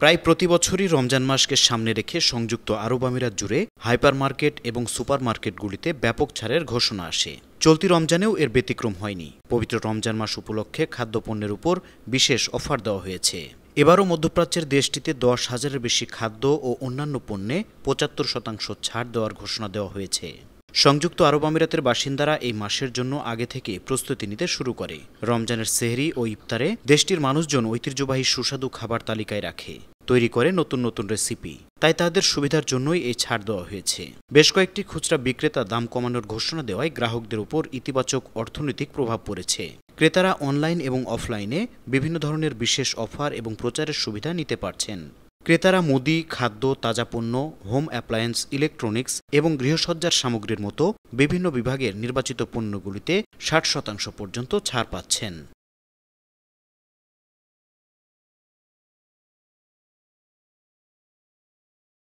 প্রায় প্রতি বছরই রমজান মাসকে সামনে রেখে সংযুক্ত আরব আমিরাত জুড়ে হাইপার মার্কেট এবং সুপার মার্কেটগুলিতে ব্যাপক ছাড়ের ঘোষণা আসে। চলতি রমজানেও এর ব্যতিক্রম হয়নি। পবিত্র রমজান মাস উপলক্ষে খাদ্যপণ্যের উপর বিশেষ অফার দেওয়া হয়েছে। এবারও মধ্যপ্রাচ্যের দেশটিতে 10,000-এর বেশি খাদ্য ও অন্যান্য পণ্যে 75% ছাড় দেওয়ার ঘোষণা দেওয়া হয়েছে। সংযুক্ত আরব আমিরাতের বাসিন্দারা এই মাসের জন্য আগে থেকে প্রস্তুতি নিতে শুরু করে। রমজানের সেহরি ও ইফতারে দেশটির মানুষজন ঐতিহ্যবাহী সুস্বাদু খাবার তালিকায় রাখে, তৈরি করে নতুন নতুন রেসিপি। তাই তাদের সুবিধার জন্যই এই ছাড় দেওয়া হয়েছে। বেশ কয়েকটি খুচরা বিক্রেতা দাম কমানোর ঘোষণা দেওয়ায় গ্রাহকদের উপর ইতিবাচক অর্থনৈতিক প্রভাব পড়েছে। ক্রেতারা অনলাইন এবং অফলাইনে বিভিন্ন ধরনের বিশেষ অফার এবং প্রচারের সুবিধা নিতে পারছেন। ক্রেতারা মুদি, খাদ্য, তাজা পণ্য, হোম অ্যাপ্লায়েন্স, ইলেকট্রনিক্স এবং গৃহসজ্জার সামগ্রীর মতো বিভিন্ন বিভাগের নির্বাচিত পণ্যগুলিতে 60% পর্যন্ত ছাড় পাচ্ছেন।